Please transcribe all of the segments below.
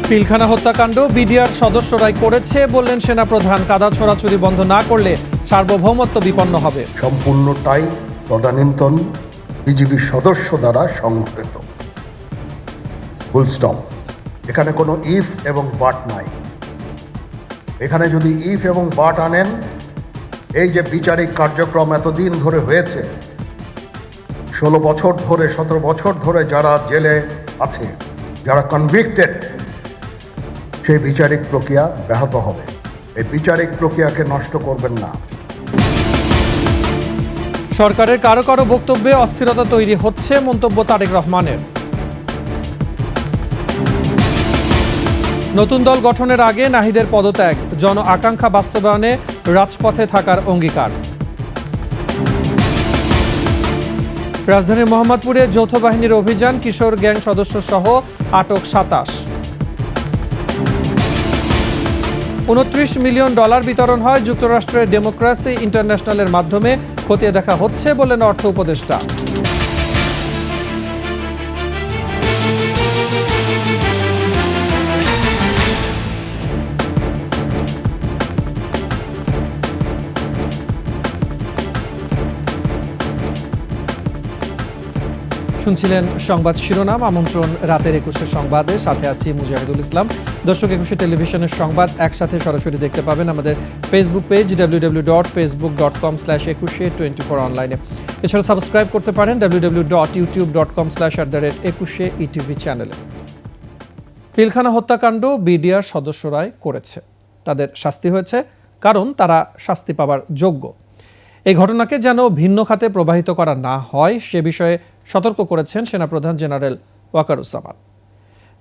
পিলখানা হত্যাকাণ্ড বিডিআর সদস্যরাই করেছে বললেন সেনাপ্রধান। কাদা ছোড়াছুরি বন্ধ না করলে সার্বভৌমত্ব বিপন্ন হবে। সম্পূর্ণটাই তদানীন্তন বিজিবির সদস্য দ্বারা সংঘটিত। Full stop. এখানে কোনো ইফ এবং বাট নাই। এখানে যদি ইফ এবং বাট আনেন, এই যে বিচারিক কার্যক্রম এতদিন ধরে হয়েছে, 16 বছর ধরে 17 বছর ধরে যারা জেলে আছে, যারা কনভিক্টেড, সেই বিচারিক প্রক্রিয়া ব্যাহত হবে। এই বিচারিক প্রক্রিয়াকে নষ্ট করবেন না। সরকারের কারো কারো বক্তব্যে অস্থিরতা তৈরি হচ্ছে মন্তব্য তারেক রহমানের। নতুন দল গঠনের আগে নাহিদের পদত্যাগ, জন আকাঙ্ক্ষা বাস্তবায়নে রাজপথে থাকার অঙ্গীকার। রাজধানীর মোহাম্মদপুরে যৌথ বাহিনীর অভিযান, কিশোর গ্যাং সদস্য সহ আটক 27। $29 মিলিয়ন বিতরণ হয় যুক্তরাষ্ট্রের ডেমোক্রেসি ইন্টারন্যাশনালের মাধ্যমে, খতিয়ে দেখা হচ্ছে বলেন অর্থ উপদেষ্টা। শুনছিলেন সংবাদ শিরোনাম। আমন্ত্রণ রাতের 21 সংবাদে, সাথে আছি মুজাহিদুল ইসলাম। দর্শক, 21 টেলিভিশনের সংবাদ একসাথে সরাসরি দেখতে পাবেন আমাদের ফেসবুক পেজ www.facebook.com/2124 অনলাইনে। এছাড়া সাবস্ক্রাইব করতে পারেন www.youtube.com/21etv চ্যানেলে। পিলখানা হত্যাকাণ্ড বিডিআর সদস্যরাই করেছে, তাদের শাস্তি হয়েছে কারণ তারা শাস্তি পাওয়ার যোগ্য। এই ঘটনাকে যেন ভিন্ন খাতে প্রবাহিত করা না হয় সে বিষয়ে সতর্ক করেছেন সেনাপ্রধান জেনারেল ওয়াকারুজ্জামান।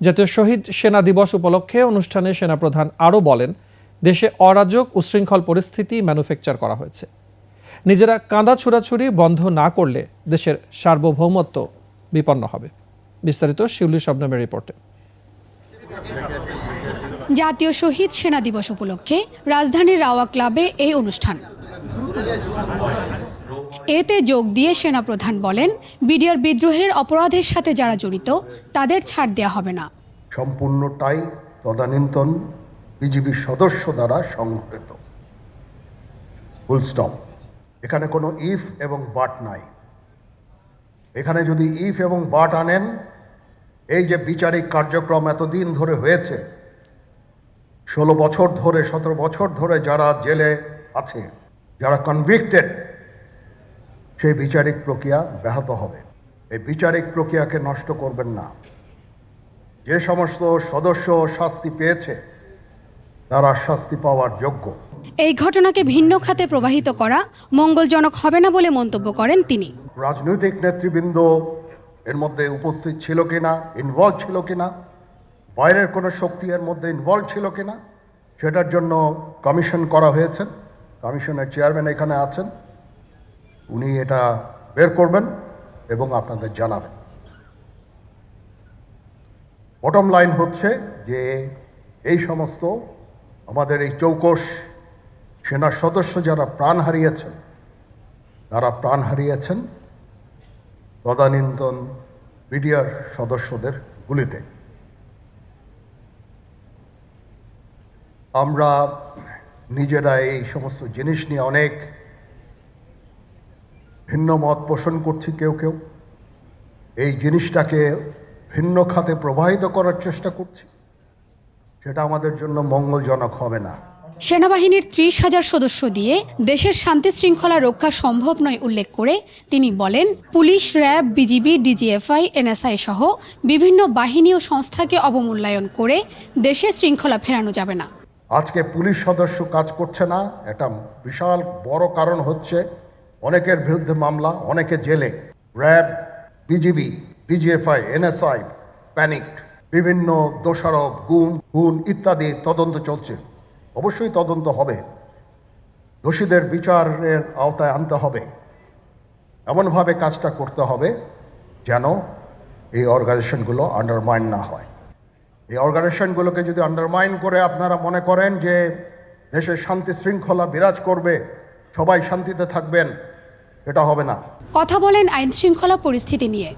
জাতীয় শহীদ সেনা দিবস উপলক্ষে অনুষ্ঠানে সেনাপ্রধান আরও বলেন, দেশে অরাজক উচ্ছৃঙ্খল পরিস্থিতি ম্যানুফ্যাকচার করা হয়েছে। নিজেরা কাঁদা ছোড়াছুরি বন্ধ না করলে দেশের সার্বভৌমত্ব বিপন্ন হবে। বিস্তারিত শিউলি শবনমের রিপোর্টে। জাতীয় শহীদ সেনা দিবস উপলক্ষে রাজধানীর রাওয়া ক্লাবে এই অনুষ্ঠান। এতে যোগ দিয়ে সেনাপ্রধান বলেন, বিডিআর বিদ্রোহের অপরাধের সাথে যারা জড়িত তাদের ছাড় দেওয়া হবে না। সম্পূর্ণটাই তদানীন্তন বিজিবির সদস্য দ্বারা সংঘটিত। Full stop. এখানে কোনো ইফ এবং বাট নাই। এখানে যদি ইফ এবং বাট আনেন, এই যে বিচারিক কার্যক্রম এতদিন ধরে হয়েছে, 16 বছর ধরে 17 বছর ধরে যারা জেলে আছে, যারা কনভিক্টেড, সেই বিচারিক প্রক্রিয়া ব্যাহত হবে। এই বিচারিক প্রক্রিয়াকে নষ্ট করবেন না। যে সমস্ত সদস্য শাস্তি পেয়েছে তারা শাস্তি পাওয়ার যোগ্য। এই ঘটনাকে ভিন্ন খাতে প্রবাহিত করা মঙ্গলজনক হবে না বলে মন্তব্য করেন তিনি। রাজনৈতিক নেতৃবৃন্দ এর মধ্যে উপস্থিত ছিল কিনা, ইনভলভ ছিল কিনা, বাইরের কোনো শক্তি এর মধ্যে ইনভলভ ছিল কিনা, সেটার জন্য কমিশন করা হয়েছে। কমিশনের চেয়ারম্যান এখানে আছেন, উনি এটা বের করবেন এবং আপনাদের জানাবেন। বটম লাইন হচ্ছে যে এই সমস্ত আমাদের এই চৌকস সেনা সদস্য যারা প্রাণ হারিয়েছেন, তারা প্রাণ হারিয়েছেন তদানীন্তন বিডিআর সদস্যদের গুলিতে। আমরা নিজেরা এই সমস্ত জিনিস নিয়ে অনেক ভিন্ন মত পোষণ করছি। কেউ কেউ এই জিনিসটাকে ভিন্ন খাতে প্রবাহিত করার চেষ্টা করছি, সেটা আমাদের জন্য মঙ্গলজনক হবে না। সেনাবাহিনীর 30,000 সদস্য দিয়ে দেশের শান্তি শৃঙ্খলা রক্ষা সম্ভব নয় উল্লেখ করে তিনি বলেন, police, RAB, BGB, DGFI, NSI সহ বিভিন্ন বাহিনী ও সংস্থাকে অবমূল্যায়ন করে দেশে শৃঙ্খলা ফেরানো যাবে না। আজকে পুলিশ সদস্য কাজ করছে না, এটা বিশাল বড় কারণ হচ্ছে অনেকের বিরুদ্ধে মামলা, অনেকে জেলে। RAB, BGB, DGFI, NSI panicked, বিভিন্ন দোষারোপ, খুন ইত্যাদি তদন্ত চলছে। অবশ্যই তদন্ত হবে, দোষীদের বিচারের আওতায় আনতে হবে। এমনভাবে কাজটা করতে হবে যেন এই অর্গানাইজেশনগুলো আন্ডারমাইন না হয়। এই অর্গানাইজেশনগুলোকে যদি আন্ডারমাইন করে আপনারা মনে করেন যে দেশে শান্তি শৃঙ্খলা বিরাজ করবে, সবাই শান্তিতে থাকবেন, এটা হবে না। কথা বলেন আইন শৃঙ্খলা পরিস্থিতি নিয়ে।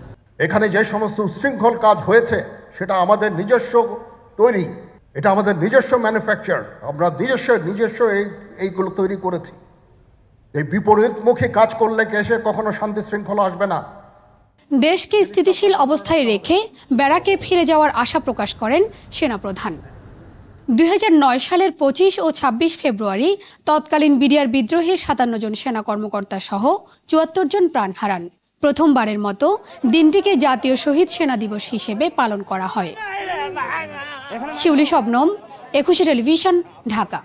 এখানে যে সমস্ত উচ্ছৃঙ্খল কাজ হয়েছে সেটা আমাদের নিজস্ব তৈরি, এটা আমাদের নিজস্ব ম্যানুফ্যাকচার, আমরা নিজস্ব এইগুলো তৈরি করেছি। এই বিপরীতমুখী কাজ করলে কেসে কখনো শান্তি শৃঙ্খলা আসবে না। দেশকে স্থিতিশীল অবস্থায় রেখে ব্যারাকে ফিরে যাওয়ার আশা প্রকাশ করেন সেনাপ্রধান। 2009 সালের 25 ও 26 ফেব্রুয়ারি তৎকালীন বিডিআর বিদ্রোহে 57 জন সেনা কর্মকর্তা সহ 74 জন প্রাণ হারান। প্রথমবারের মতো দিনটিকে জাতীয় শহীদ সেনা দিবস হিসেবে পালন করা হয়। শিউলি শবনম, 21 টেলিভিশন, ঢাকা।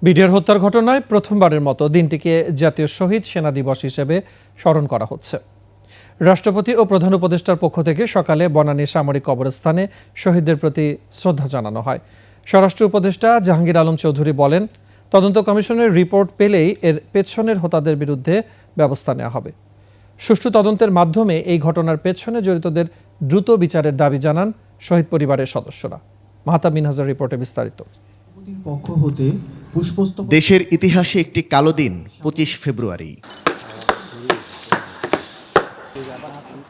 বিডিআর হত্যার ঘটনায় প্রথমবারের মতো দিনটিকে জাতীয় শহীদ সেনা দিবস হিসেবে স্মরণ করা হচ্ছে। রাষ্ট্রপতি ও প্রধান উপদেষ্টার পক্ষ থেকে সকালে বনানী সামরিক কবরস্থানে শহীদদের প্রতি শ্রদ্ধা জানানো হয়। স্বরাষ্ট্র উপদেষ্টা জাহাঙ্গীর আলম চৌধুরী বলেন, তদন্ত কমিশনের রিপোর্ট পেলেই এর পেছনের হোতাদের বিরুদ্ধে ব্যবস্থা নেওয়া হবে। সুষ্ঠু তদন্তের মাধ্যমে এই ঘটনার পেছনে জড়িতদের দ্রুত বিচারের দাবি জানান শহীদ পরিবারের সদস্যরা। মাহতাব মিনহাজের রিপোর্টে বিস্তারিত। দেশের ইতিহাসে একটি কালো দিন 25 ফেব্রুয়ারি।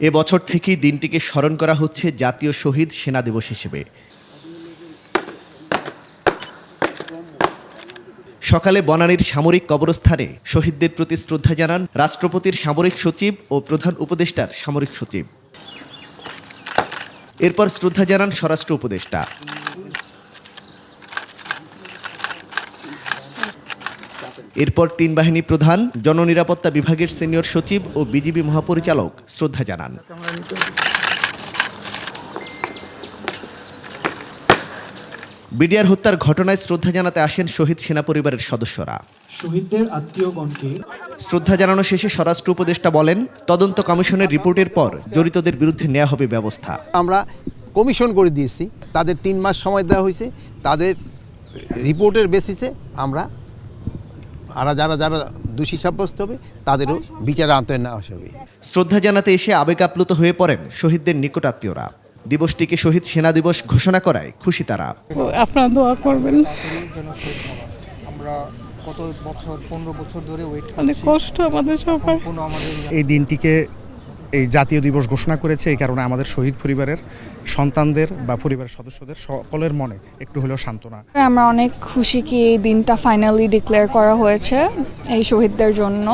এবছর থেকেই দিনটিকে স্মরণ করা হচ্ছে জাতীয় শহীদ সেনা দিবস হিসেবে। সকালে বনানীর সামরিক কবরস্থানে শহীদদের প্রতি শ্রদ্ধা জানান রাষ্ট্রপতির সামরিক সচিব ও প্রধান উপদেষ্টার সামরিক সচিব। এরপর শ্রদ্ধা জানান স্বরাষ্ট্র উপদেষ্টা। এরপর তিন বাহিনী প্রধান, জননিরাপত্তা বিভাগের সিনিয়র সচিব ও বিজিবি মহাপরিচালক শ্রদ্ধা জানান। বিডিআর হত্যার ঘটনায় শ্রদ্ধা জানাতে আসেন শহীদ সেনা পরিবারের সদস্যরা। শহীদদের আত্মীয়গণকে শ্রদ্ধা জানানো শেষে স্বরাষ্ট্র উপদেষ্টা বলেন, তদন্ত কমিশনের রিপোর্টের পর জড়িতদের বিরুদ্ধে নেওয়া হবে ব্যবস্থা। আমরা কমিশন করে দিয়েছি, তাদের 3 মাস সময় দেওয়া হয়েছে, তাদের রিপোর্টের বেসিসে আমরা যারা দোষী সাব্যস্ত হবে তাদেরও বিচারে আওতায় নেওয়া হবে। শ্রদ্ধা জানাতে এসে আবেগ আপ্লুত হয়ে পড়েন শহীদদের নিকটাত্মীয়রা। দিবসটিকে শহীদ সেনা দিবস ঘোষণা করায় খুশি তারা। আপনারা দোয়া করবেন। আমরা কত বছর 15 বছর ধরে ওয়েট অনেক কষ্ট আমাদের সবার। এই দিনটিকে এই জাতীয় দিবস ঘোষণা করেছে, এই কারণে আমাদের শহীদ পরিবারের সন্তানদের বা পরিবারের সদস্যদের সকলের মনে একটু হলেও সান্ত্বনা। আমরা অনেক খুশি কি এই দিনটা ফাইনালি ডিক্লেয়ার করা হয়েছে এই শহীদদের জন্য।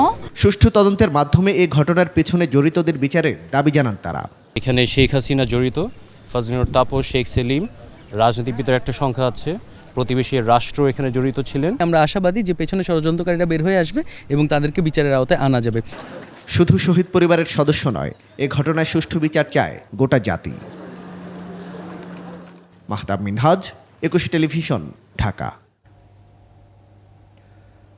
সুষ্ঠু তদন্তের মাধ্যমে এই ঘটনার পেছনে জড়িতদের বিচারের দাবি জানান তারা। এখানে শেখ হাসিনা জড়িত, ফজলুর তাপস, শেখ সেলিম, রাজনীতিবিদের একটা সংখ্যা আছে, প্রতিবেশী রাষ্ট্র এখানে জড়িত ছিলেন। আমরা আশাবাদী যে পেছনে ষড়যন্ত্রকারীরা বের হয়ে আসবে এবং তাদেরকে বিচারের আওতায় আনা যাবে। শুধু শহীদ পরিবারের সদস্য নয়, এ ঘটনায় সুষ্ঠু বিচার চায় গোটা জাতি। মাহতাব মিনহাজ, 21 টেলিভিশন, ঢাকা।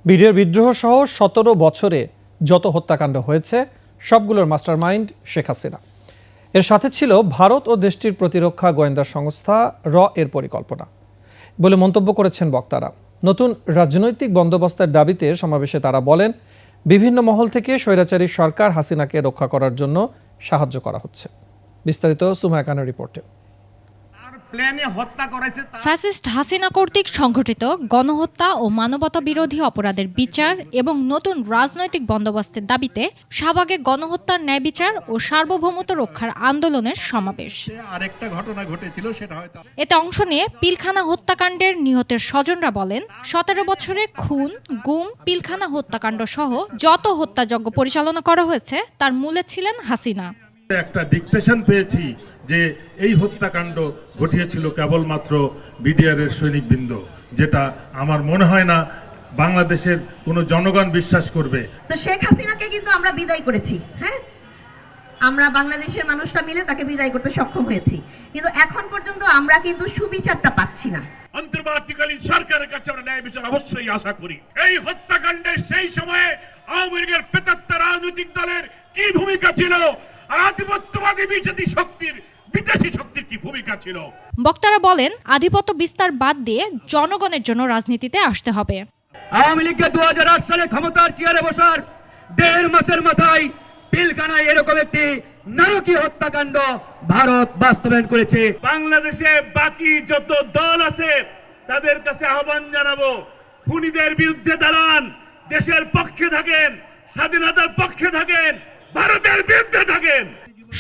বিডিআর বিদ্রোহ সহ 17 বছরে যত হত্যাকাণ্ড হয়েছে সবগুলোর মাস্টারমাইন্ড শেখ হাসিনা। এর সাথে ছিল ভারত ও দেশটির প্রতিরক্ষা গোয়েন্দা সংস্থা এর পরিকল্পনা বলে মন্তব্য করেছেন বক্তারা। নতুন রাজনৈতিক বন্দোবস্তের দাবিতে সমাবেশে তারা বলেন, বিভিন্ন মহল থেকে স্বৈরাচারী সরকার হাসিনাকে রক্ষা করার জন্য সাহায্য করা হচ্ছে। বিস্তারিত সুমায়া খানের রিপোর্টে। ফ্যাসিস্ট হাসিনা কর্তৃক সংঘটিত গণহত্যা ও মানবতা বিরোধী অপরাধের বিচার এবং নতুন রাজনৈতিক বন্দোবস্তের দাবিতে শাহবাগে গণহত্যার ন্যায় বিচার ও সার্বভৌমত্ব রক্ষার আন্দোলনের সমাবেশ। এতে অংশ নিয়ে পিলখানা হত্যাকাণ্ডের নিহতের স্বজনরা বলেন, 17 বছরে খুন, গুম, পিলখানা হত্যাকাণ্ড সহ যত হত্যাযজ্ঞ পরিচালনা করা হয়েছে তার মূলে ছিলেন হাসিনা। একটা ডিকটেশন পেয়েছি যে এই হত্যাকাণ্ড ঘটিয়েছিল কেবলমাত্র বিডিআরের সৈনিকবৃন্দ, যেটা আমার মনে হয় না বাংলাদেশের কোনো জনগণ বিশ্বাস করবে। তো শেখ হাসিনাকে কিন্তু আমরা বিদায় করেছি, হ্যাঁ, আমরা বাংলাদেশের মানুষরা মিলে তাকে বিদায় করতে সক্ষম হয়েছি, কিন্তু এখন পর্যন্ত আমরা কিন্তু সুবিচারটা পাচ্ছি না। অন্তর্বর্তীকালীন সরকারের কাছে আমরা ন্যায় বিচার অবশ্যই আশা করি। এই হত্যাকাণ্ডের সেই সময়ে আওয়ামী লীগের প্রেতাত্মা রাজনৈতিক দলের কি ভূমিকা ছিল, আর আধিপত্যবাদী বিদেশি শক্তির কি ভূমিকা ছিল। বক্তারা বলেন, আধিপত্য বিস্তার বাদ দিয়ে জনগণের জন্য রাজনীতিতে আসতে হবে। আওয়ামী লীগকে 2008 সালে ক্ষমতার চেয়ারে বসার 1.5 মাসের মাথায় পিলখানায় এরকম একটি নারকীয় হত্যাকাণ্ড ভারত বাস্তবায়ন করেছে। বাংলাদেশে বাকি যত দল আছে তাদের কাছে আহ্বান জানাবো, খুনিদের বিরুদ্ধে দাঁড়ান, দেশের পক্ষে থাকেন, স্বাধীনতার পক্ষে থাকেন, ভারতের বিরুদ্ধে থাকেন।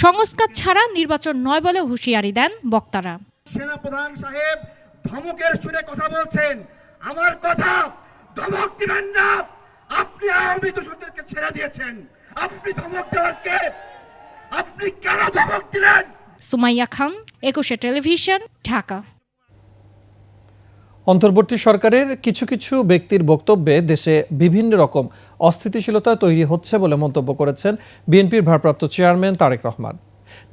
সংস্কার ছাড়া নির্বাচন নয় বলে হুঁশিয়ারি দেন বক্তারা। সেনাপ্রধান সাহেব ধমকের সুরে কথা বলছেন, আমার কথা ধমক দিবেন না। আপনি আওয়ামী দোষরদেরকে ছেড়ে দিয়েছেন, আপনি ধমক দেওয়ার কে? আপনি কেন ধমক দিলেন? সুমাইয়া খান, 21 টেলিভিশন, ঢাকা। অন্তর্বর্তী সরকারের কিছু কিছু ব্যক্তির বক্তব্যে দেশে বিভিন্ন রকম অস্থিতিশীলতা তৈরি হচ্ছে বলে মন্তব্য করেছেন বিএনপির ভারপ্রাপ্ত চেয়ারম্যান তারেক রহমান।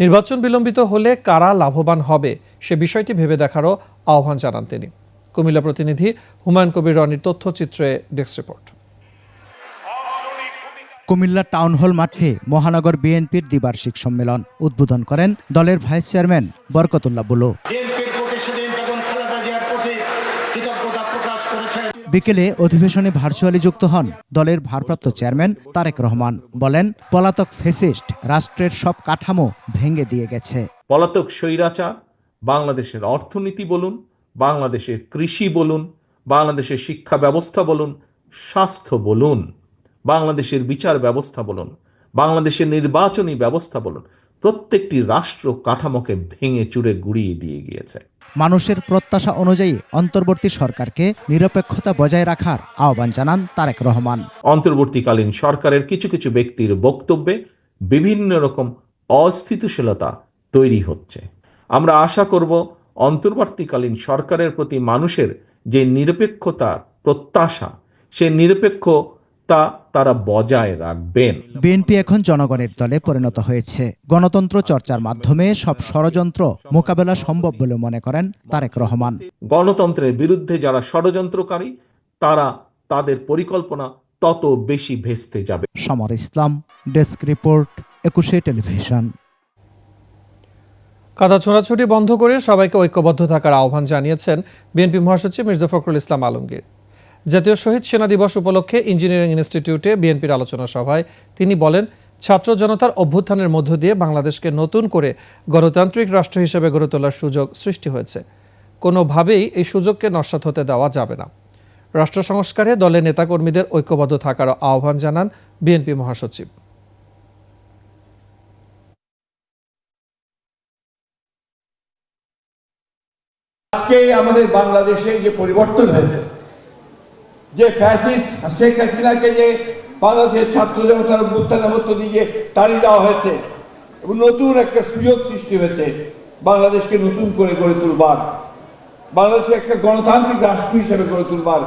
নির্বাচন বিলম্বিত হলে কারা লাভবান হবে সে বিষয়টি ভেবে দেখারও আহ্বান জানান তিনি। কুমিল্লা প্রতিনিধি হুমায়ুন কবির রনির তথ্যচিত্রে desk report. Comilla town hall মাঠে মহানগর বিএনপির দ্বিবার্ষিক সম্মেলন উদ্বোধন করেন দলের ভাইস চেয়ারম্যান বরকতুল্লাহ বুলু। বিকেলে অধিবেশনে ভার্চুয়ালি যুক্ত হন দলের ভারপ্রাপ্ত চেয়ারম্যান তারেক রহমান। বলেন, পলাতক ফ্যাসিস্ট রাষ্ট্রের সব কাঠামো ভেঙে দিয়ে গেছে। পলাতক স্বৈরাচার বাংলাদেশের অর্থনীতি বলুন, বাংলাদেশের কৃষি বলুন, বাংলাদেশের শিক্ষা ব্যবস্থা বলুন, স্বাস্থ্য বলুন, বাংলাদেশের বিচার ব্যবস্থা বলুন, বাংলাদেশের নির্বাচনী ব্যবস্থা বলুন, প্রত্যেকটি রাষ্ট্র কাঠামোকে ভেঙে চুরে গুড়িয়ে দিয়ে গিয়েছে। মানুষের প্রত্যাশা অনুযায়ী অন্তর্বর্তী সরকারকে নিরপেক্ষতা বজায় রাখার আহ্বান জানান তারেক রহমান। অন্তর্বর্তীকালীন সরকারের কিছু কিছু ব্যক্তির বক্তব্যে বিভিন্ন রকম অস্থিতিশীলতা তৈরি হচ্ছে। আমরা আশা করব অন্তর্বর্তীকালীন সরকারের প্রতি মানুষের যে নিরপেক্ষতার প্রত্যাশা, সে নিরপেক্ষতা তারা বজায় রাখবেন। বিএনপি এখন জনগণের দলে পরিণত হয়েছে। গণতন্ত্র চর্চার মাধ্যমে সব ষড়যন্ত্র মোকাবেলা সম্ভব বলে মনে করেন তারেক রহমান। গণতন্ত্রের বিরুদ্ধে যারা ষড়যন্ত্রকারী, তারা তাদের পরিকল্পনা তত বেশি ভেস্তে যাবে। সমর ইসলাম, ডেস্ক রিপোর্ট, 21 টেলিভিশন। কাদা ছোড়াছুড়ি বন্ধ করে সবাইকে ঐক্যবদ্ধ থাকার আহ্বান জানিয়েছেন বিএনপি মহাসচিব মির্জা ফখরুল ইসলাম আলমগীর। জাতীয় শহীদ সেনা দিবস উপলক্ষে ইঞ্জিনিয়ারিং ইনস্টিটিউটে বিএনপির আলোচনা সভায় তিনি বলেন, ছাত্র জনতার অভ্যুত্থানের মধ্য দিয়ে বাংলাদেশকে নতুন করে গণতান্ত্রিক রাষ্ট্র হিসেবে গড়ে তোলার সুযোগ সৃষ্টি হয়েছে। কোনোভাবেই এই সুযোগকে নস্যাৎ হতে দেওয়া যাবে না। রাষ্ট্র সংস্কারে দলের নেতাকর্মীদের ঐক্যবদ্ধ থাকার আহ্বান জানান বিএনপি মহাসচিব। আজকে আমাদের বাংলাদেশে যে পরিবর্তন হয়েছে, যে ফ্যাসিস্ট শেখ হাসিনাকে যে বাংলাদেশের ছাত্র জনতার অভ্যুত্থানের মধ্য দিয়ে তাড়িয়ে দেওয়া হয়েছে এবং নতুন একটা সুযোগ সৃষ্টি হয়েছে বাংলাদেশকে নতুন করে গড়ে তুলবার, বাংলাদেশকে একটা গণতান্ত্রিক রাষ্ট্র হিসেবে গড়ে তুলবার,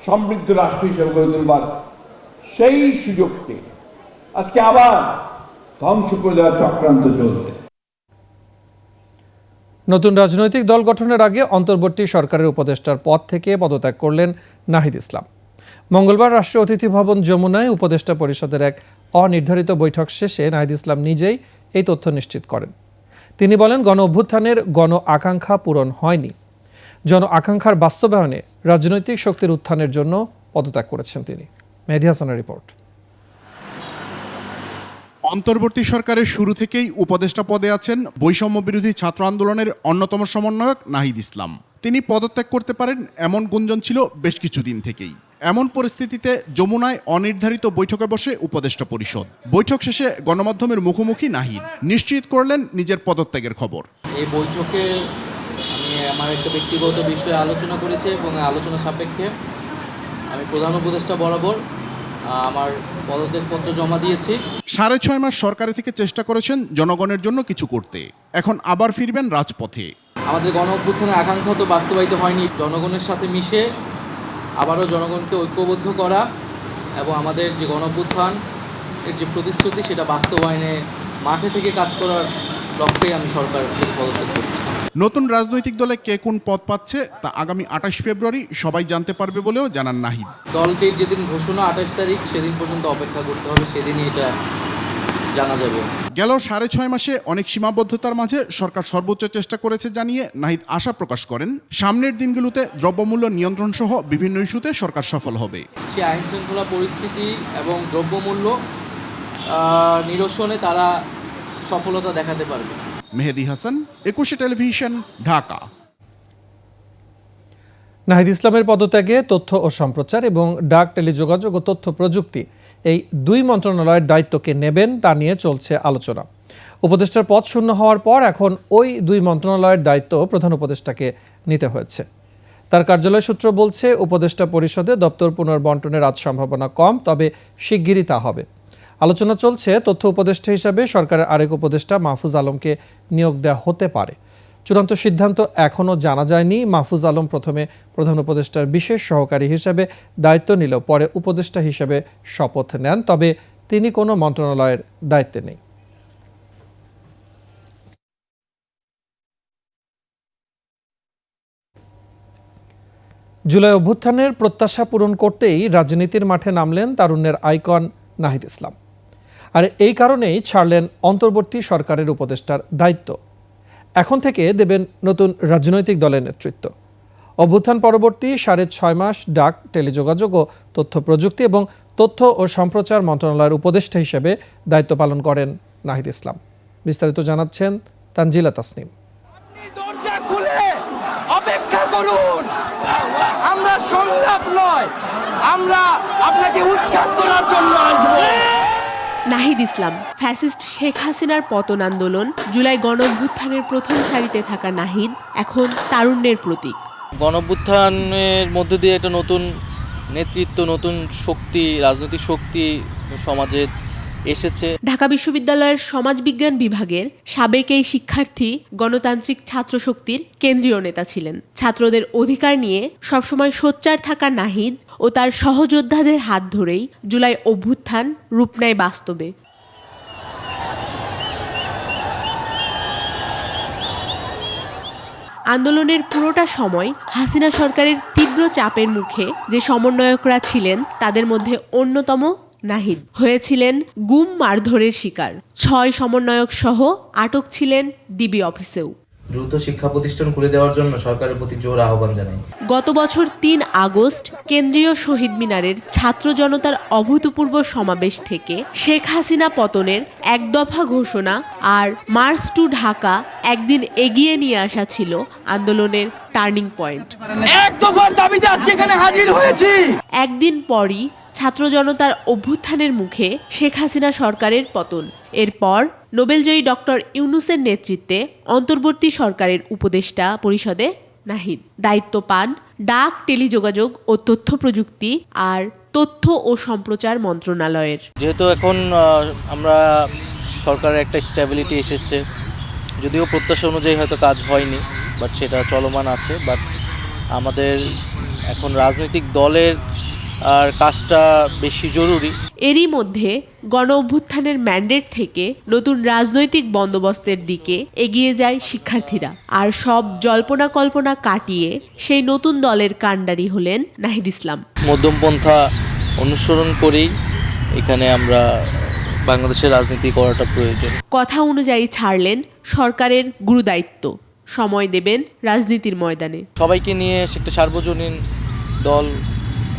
সমৃদ্ধ রাষ্ট্র হিসেবে গড়ে তুলবার, সেই সুযোগকে আজকে আবার ধ্বংস করে দেওয়ার চক্রান্ত চলছে। নতুন রাজনৈতিক দল গঠনের আগে অন্তর্বর্তী সরকারের উপদেষ্টার পদ থেকে পদত্যাগ করলেন নাহিদ ইসলাম। মঙ্গলবার রাষ্ট্রীয় অতিথি ভবন যমুনায় উপদেষ্টা পরিষদের এক অনির্ধারিত বৈঠক শেষে নাহিদ ইসলাম নিজেই এই তথ্য নিশ্চিত করেন। তিনি বলেন, গণ অভ্যুত্থানের গণ আকাঙ্ক্ষা পূরণ হয়নি। জন আকাঙ্ক্ষার বাস্তবায়নে রাজনৈতিক শক্তির উত্থানের জন্য পদত্যাগ করেছেন তিনি। মেহেদী হাসানের রিপোর্ট। অন্তর্বর্তী সরকারের শুরু থেকেই উপদেষ্টা পদে আছেন বৈষম্য বিরোধী ছাত্র আন্দোলনের অন্যতম সমন্বয়ক নাহিদ ইসলাম। তিনি পদত্যাগ করতে পারেন এমন গুঞ্জন ছিল বেশ কিছুদিন থেকেই। এমন পরিস্থিতিতে যমুনায় অনির্ধারিত বৈঠকে বসে উপদেষ্টা পরিষদ। বৈঠক শেষে গণমাধ্যমের মুখোমুখি নাহিদ নিশ্চিত করলেন নিজের পদত্যাগের খবর। এই বৈঠকে আমি আমার একটা ব্যক্তিগত বিষয়ে আলোচনা করেছি এবং আলোচনা সাপেক্ষে আমি প্রধান উপদেষ্টা বরাবর আমার পদত্যাগপত্র জমা দিয়েছি। 6.5 মাস সরকারে থেকে চেষ্টা করেছেন জনগণের জন্য কিছু করতে, এখন আবার ফিরবেন রাজপথে। আমাদের গণ অভ্যুত্থানের আকাঙ্ক্ষা তো বাস্তবায়িত হয়নি। জনগণের সাথে মিশে আবারও জনগণকে ঐক্যবদ্ধ করা এবং আমাদের যে গণ অভ্যুত্থান এর যে প্রতিশ্রুতি, সেটা বাস্তবায়নে মাঠে থেকে কাজ করার লক্ষ্যেই আমি সরকার থেকে পদত্যাগ করছি। নতুন রাজনৈতিক দলে কে কোন পদ পাচ্ছে তা আগামী 28 ফেব্রুয়ারি সবাই জানতে পারবে বলেও জানান নাহিদ। দলটির যেদিন ঘোষণা 28 তারিখ, সেদিন পর্যন্ত অপেক্ষা করতে হবে, সেদিনই এটা জানা যাবে। গেল 6.5 মাসে অনেক সীমাবদ্ধতার মাঝে সরকার সর্বোচ্চ চেষ্টা করেছে জানিয়ে নাহিদ আশা প্রকাশ করেন, সামনের দিনগুলোতে দ্রব্যমূল্য নিয়ন্ত্রণ সহ বিভিন্ন ইস্যুতে সরকার সফল হবে। সে আইন শৃঙ্খলা পরিস্থিতি এবং দ্রব্যমূল্য নিরসনে তারা সফলতা দেখাতে পারবে। মেহেদী হাসান, 21 টেলিভিশন, ঢাকা। নাহিদ ইসলামের পদত্যাগে তথ্য ও সম্প্রচার এবং ডাক, টেলিযোগাযোগ ও তথ্য প্রযুক্তি এই দুই মন্ত্রণালয়ের দায়িত্বকে নেবেন তা নিয়ে চলছে আলোচনা। উপদেষ্টার পদ শূন্য হওয়ার পর এখন ওই দুই মন্ত্রণালয়ের দায়িত্ব প্রধান উপদেষ্টাকে নিতে হয়েছে। তার কার্যালয় সূত্র বলছে, উপদেষ্টা পরিষদে দপ্তর পুনর্বণ্টনের আজ সম্ভাবনা কম, তবে শিগগিরই তা হবে। আলোচনা চলছে তথ্য উপদেষ্টা হিসাবে সরকারের আরেক উপদেষ্টা মাহফুজ আলমকে নিয়োগ দেওয়া হতে পারে। চূড়ান্ত সিদ্ধান্ত এখনও জানা যায়নি। মাহফুজ আলম প্রথমে প্রধান উপদেষ্টার বিশেষ সহকারী হিসেবে দায়িত্ব নিলেও পরে উপদেষ্টা হিসেবে শপথ নেন, তবে তিনি কোনো মন্ত্রণালয়ের দায়িত্বে নেই। জুলাই অভ্যুত্থানের প্রত্যাশা পূরণ করতেই রাজনীতির মাঠে নামলেন তারুণ্যের আইকন নাহিদ ইসলাম। আর এই কারণেই ছাড়লেন অন্তর্বর্তী সরকারের উপদেষ্টার দায়িত্ব। এখন থেকে দেবেন নতুন রাজনৈতিক দলের নেতৃত্ব। অভ্যুত্থান পরবর্তী 6.5 মাস ডাক, টেলিযোগাযোগ ও তথ্য প্রযুক্তি এবং তথ্য ও সম্প্রচার মন্ত্রণালয়ের উপদেষ্টা হিসেবে দায়িত্ব পালন করেন নাহিদ ইসলাম। বিস্তারিত জানাচ্ছেন তানজিলা তাসনিম। দরজা খুলে অপেক্ষা করুন, আমরা সংলাপ নয়, আমরা আপনাকে উৎখাত করার জন্য আসব। নাহিদ ইসলাম, ফ্যাসিস্ট শেখ হাসিনার পতন আন্দোলন, জুলাই গণঅভ্যুত্থানের প্রথম সারিতে থাকা নাহিদ এখন তারুণ্যের প্রতীক। গণঅভ্যুত্থানের মধ্য দিয়ে একটা নতুন নেতৃত্ব, নতুন শক্তি, রাজনৈতিক শক্তি সমাজে এসেছে। ঢাকা বিশ্ববিদ্যালয়ের সমাজবিজ্ঞান বিভাগের সাবেক এই শিক্ষার্থী গণতান্ত্রিক ছাত্র শক্তির কেন্দ্রীয় নেতা ছিলেন। ছাত্রদের অধিকার নিয়ে সবসময় সোচ্চার থাকা নাহিদ ও তার সহযোদ্ধাদের হাত ধরেই জুলাই অভ্যুত্থান রূপ নেয় বাস্তবে। আন্দোলনের পুরোটা সময় হাসিনা সরকারের তীব্র চাপের মুখে যে সমন্বয়করা ছিলেন তাদের মধ্যে অন্যতম নাহিদ হয়েছিলেন গুম, মারধরের শিকার। 6 সমন্বয়ক সহ আটক ছিলেন ডিবি অফিসেও। দ্রুত শিক্ষা প্রতিষ্ঠান খুলে দেওয়ার জন্য সরকারের প্রতি জোর আহ্বান জানাই। গত বছর 3 আগস্ট কেন্দ্রীয় শহীদ মিনারের ছাত্র জনতার অভূতপূর্ব সমাবেশ থেকে শেখ হাসিনা পতনের এক দফা ঘোষণা আর মার্চ টু ঢাকা একদিন এগিয়ে নিয়ে আসা ছিল আন্দোলনের টার্নিং পয়েন্ট। এক দফার দাবিতে আজকে এখানে হাজির হয়েছি। একদিন পরই ছাত্র জনতার অভ্যুত্থানের মুখে শেখ হাসিনা সরকারের পতন। এরপর নোবেলজয়ী ডক্টর ইউনূসের নেতৃত্বে অন্তর্বর্তী সরকারের উপদেষ্টা পরিষদে নাহিদ দায়িত্ব পান ডাক, টেলিযোগাযোগ ও তথ্য প্রযুক্তি আর তথ্য ও সম্প্রচার মন্ত্রণালয়ের। যেহেতু এখন আমরা সরকারের একটা স্ট্যাবিলিটি এসেছে, যদিও প্রত্যাশা অনুযায়ী হয়তো কাজ হয়নি, বাট সেটা চলমান আছে। বাট আমাদের এখন রাজনৈতিক দলের আর কাজটা বেশি জরুরি। এরই মধ্যে গণ অভ্যুত্থানের ম্যান্ডেট থেকে নতুন রাজনৈতিক বন্দোবস্তের দিকে এগিয়ে যায় শিক্ষার্থীরা। আর সব জল্পনা কল্পনা কাটিয়ে সেই নতুন দলের কাণ্ডারি হলেন নাহিদ ইসলাম। মধ্যমপন্থা অনুসরণ করেই এখানে আমরা বাংলাদেশের রাজনীতি করাটা প্রয়োজন। কথা অনুযায়ী ছাড়লেন সরকারের গুরুদায়িত্ব, সময় দেবেন রাজনীতির ময়দানে। সবাইকে নিয়ে একটা সার্বজনীন দল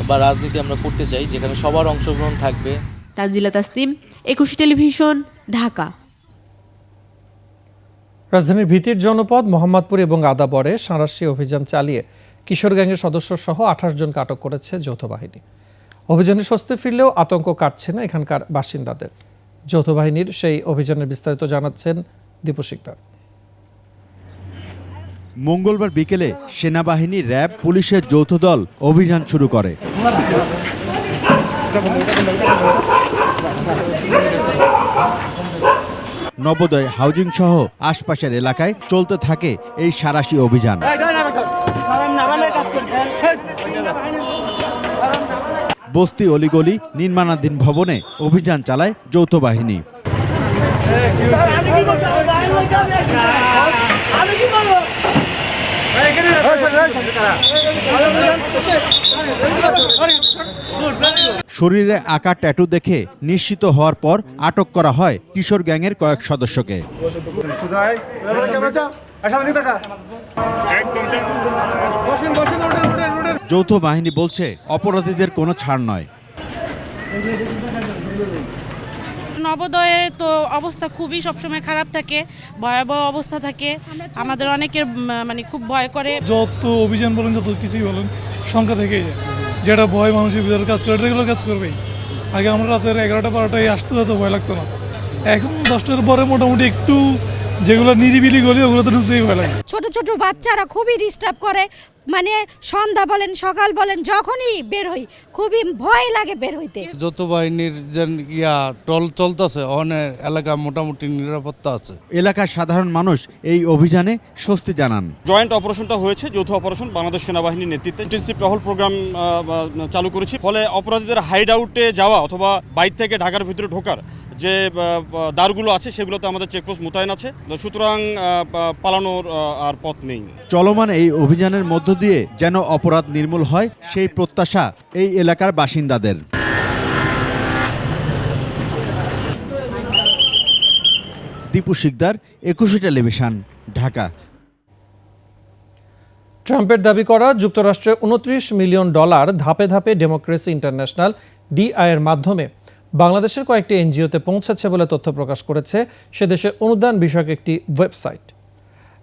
বা রাজনীতি আমরা করতে চাই, যেখানে সবার অংশগ্রহণ থাকবে। তানজিলা তাসনিম, একুশে টেলিভিশন, ঢাকা। রাজধানীর ভীতির জনপদ মোহাম্মদপুর এবং আদাবরে সাঁড়াশি অভিযান চালিয়ে কিশোর গ্যাংয়ের সদস্য সহ 28 জনকে আটক করেছে যৌথ বাহিনী। অভিযানে স্বস্তি ফিরলেও আতঙ্ক কাটছে না এখানকার বাসিন্দাদের। যৌথ বাহিনীর সেই অভিযানের বিস্তারিত জানাচ্ছেন দীপু শিকদার। মঙ্গলবার বিকেলে সেনাবাহিনী, র্যাব, পুলিশের যৌথ দল অভিযান শুরু করে। নবোদয়, হাউজিং সহ আশপাশের এলাকায় চলতে থাকে এই সাঁড়াশি অভিযান। বস্তি, অলিগলি, নির্মাণাধীন ভবনে অভিযান চালায় যৌথ বাহিনী। শরীরে আঁকা ট্যাটু দেখে নিশ্চিত হওয়ার পর আটক করা হয় কিশোর গ্যাংয়ের কয়েক সদস্যকে। যৌথ বাহিনী বলছে অপরাধীদের কোনো ছাড় নয়। নবোদয়ে তো অবস্থা খুবই সবসময় খারাপ থাকে, ভয়াবহ অবস্থা থাকে, আমাদের অনেকের মানে খুব ভয় করে। যত অভিযান বলেন, যত কিছুই বলেন, সংখ্যা থেকেই যায়। যেটা ভয় মানুষের ভিতরে কাজ করে, রেগুলার কাজ করবেই। আগে আমরা রাতের 11টা-12টায় আসতে হতো, ভয় লাগতো না। এখন 10টার পরে মোটামুটি একটু যেগুলো নিরিবিলি গলি ওগুলো তো ঢুকতেই ভয় লাগে। ছোট ছোট বাচ্চারা খুবই ডিস্টার্ব করে, মানে সন্ধ্যা বলেন সকাল বলেন যখনই বের হই খুবই ভয় লাগে বের হইতে। যৌথ বাহিনীর যে টল চলতেছে, অনেক এলাকা মোটামুটি নিরাপত্তা আছে। এলাকার সাধারণ মানুষ এই অভিযানে স্বস্তি জানান। জয়েন্ট অপারেশনটা হয়েছে, যৌথ অপারেশন, বাংলাদেশ সেনাবাহিনীর নেতৃত্বে ইন্টেনসিভ টহল প্রোগ্রাম চালু করেছি। ফলে অপরাধীদের হাইড আউটে যাওয়া অথবা বাইরে থেকে ঢাকার ভিতরে ঢোকার যে দ্বারগুলো আছে সেগুলোতে আমাদের চেকপোস্ট মোতায়েন আছে, সুতরাং পালানোর আর পথ নেই। চলমান এই অভিযানের মধ্য দিয়ে যেন অপরাধ নির্মূল হয় সেই প্রত্যাশা এই এলাকার বাসিন্দাদের। দীপু শিকদার, 21 টেলিভিশন, ঢাকা। ট্রাম্পের দাবি করা যুক্তরাষ্ট্রে $29 মিলিয়ন ধাপে ধাপে ডেমোক্রেসি ইন্টারন্যাশনাল DI এর মাধ্যমে বাংলাদেশের কয়েকটি এনজিওতে পৌঁছেছে বলে তথ্য প্রকাশ করেছে সে দেশের অনুদান বিষয়ক একটি ওয়েবসাইট।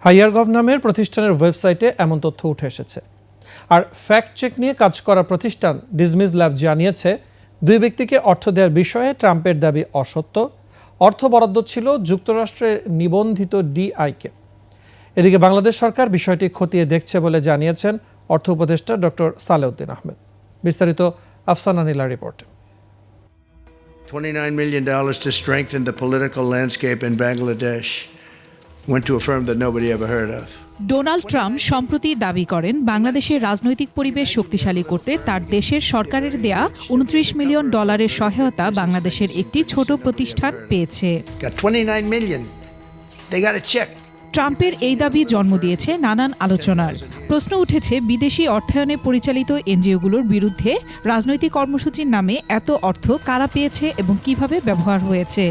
হাইয়ারগভ নামের প্রতিষ্ঠানের ওয়েবসাইটে এমন তথ্য উঠে এসেছে। আর ফ্যাক্ট চেক নিয়ে কাজ করা প্রতিষ্ঠান ডিসমিস ল্যাব জানিয়েছে 2 ব্যক্তিকে অর্থ দেওয়ার বিষয়ে ট্রাম্পের দাবি অসত্য। অর্থ বরাদ্দ ছিল যুক্তরাষ্ট্রের নিবন্ধিত DI-কে। এদিকে বাংলাদেশ সরকার বিষয়টি খতিয়ে দেখছে বলে জানিয়েছেন অর্থ উপদেষ্টা ডক্টর সালেউদ্দিন আহমেদ। বিস্তারিত আফসানা নীলার রিপোর্টে। $29 million to strengthen the political landscape in Bangladesh went to a firm that nobody ever heard of. Donald Trump সম্প্রতি দাবি করেন বাংলাদেশের রাজনৈতিক পরিবেশ শক্তিশালী করতে তার দেশের সরকারের দেয়া $29 মিলিয়ন সহায়তা বাংলাদেশের একটি ছোট প্রতিষ্ঠান পেয়েছে। Got 29 million. They got a check. ট্রাম্পের এই দাবি জন্ম দিয়েছে নানান আলোচনার। প্রশ্ন উঠেছে বিদেশি অর্থায়নে পরিচালিত এনজিওগুলোর বিরুদ্ধে রাজনৈতিক কর্মসূচির নামে এত অর্থ কারা পেয়েছে এবং কিভাবে ব্যবহার হয়েছে।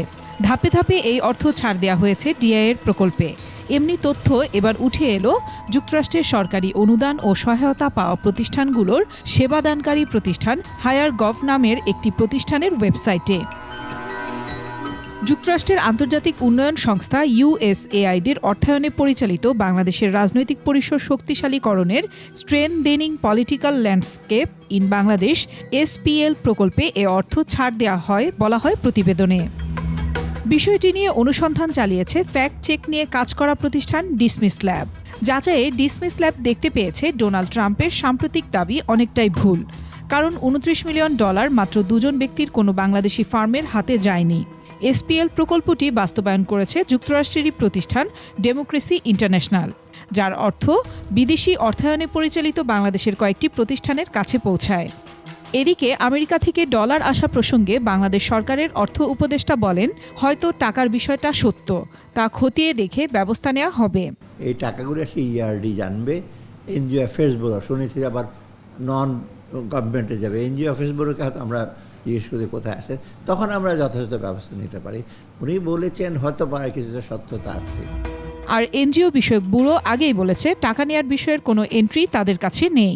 ধাপে ধাপে এই অর্থ ছাড় দেওয়া হয়েছে DI এর প্রকল্পে। এমনি তথ্য এবার উঠে এলো যুক্তরাষ্ট্রের সরকারি অনুদান ও সহায়তা পাওয়া প্রতিষ্ঠানগুলোর সেবাদানকারী প্রতিষ্ঠান হায়ারগভ নামের একটি প্রতিষ্ঠানের ওয়েবসাইটে। যুক্তরাষ্ট্রের আন্তর্জাতিক উন্নয়ন সংস্থা USAIDর অর্থায়নে পরিচালিত বাংলাদেশের রাজনৈতিক পরিসর শক্তিশালীকরণের strengthening political landscape in Bangladesh SPL প্রকল্পে এ অর্থ ছাড় দেওয়া হয় বলা হয় প্রতিবেদনে। বিষয়টি নিয়ে অনুসন্ধান চালিয়েছে ফ্যাক্ট চেক নিয়ে কাজ করা প্রতিষ্ঠান ডিসমিস ল্যাব। যাচাইয়ে ডিসমিস ল্যাব দেখতে পেয়েছে ডোনাল্ড ট্রাম্পের সাম্প্রতিক দাবি অনেকটাই ভুল, কারণ $29 মিলিয়ন মাত্র 2 জন ব্যক্তির কোনো বাংলাদেশি ফার্মের হাতে যায়নি। SPL প্রকল্পটি বাস্তবায়ন করেছে যুক্তরাষ্ট্রেরই প্রতিষ্ঠান ডেমোক্রেসি ইন্টারন্যাশনাল, যার অর্থ বিদেশি অর্থায়নে পরিচালিত বাংলাদেশের কয়েকটি প্রতিষ্ঠানের কাছে পৌঁছায়। এদিকে আমেরিকা থেকে ডলার আসা প্রসঙ্গে বাংলাদেশ সরকারের অর্থ উপদেষ্টা বলেন, হয়তো টাকার বিষয়টা সত্য, তা খতিয়ে দেখে ব্যবস্থা নেওয়া হবে। এই টাকাগুলো সে ERD জানবে, এনজিও অ্যাফেয়ার্স ব্যুরো, শুনেছি আবার নন গভর্নমেন্টে যাবে, এনজিও অ্যাফেয়ার্স ব্যুরোকে হয়তো আমরা জিজ্ঞেস করে কোথায় আসে, তখন আমরা যথাযথ ব্যবস্থা নিতে পারি। উনি বলেছেন হয়তো বা কিছুটা সত্যতা আছে। আর এনজিও বিষয়ক ব্যুরো আগেই বলেছে টাকা নেয়ার বিষয়ের কোনো এন্ট্রি তাদের কাছে নেই।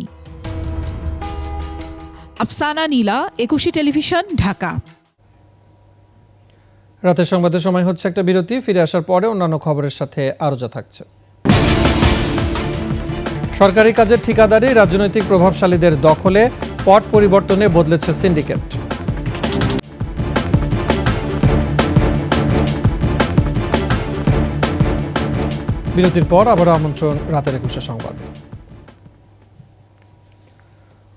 আফসানা নীলা, 21 টেলিভিশন, ঢাকা। রাতের সংবাদের সময় হচ্ছে একটা বিরতি। ফিরে আসার পরে অন্যান্য খবরের সাথে আরো যা থাকছে। সরকারি কাজের ঠিকাদারি রাজনৈতিক প্রভাবশালীদের দখলে, পট পরিবর্তনে বদলেছে সিন্ডিকেট। বিরতির পর আবার আমন্ত্রণ রাতের 21 সংবাদে।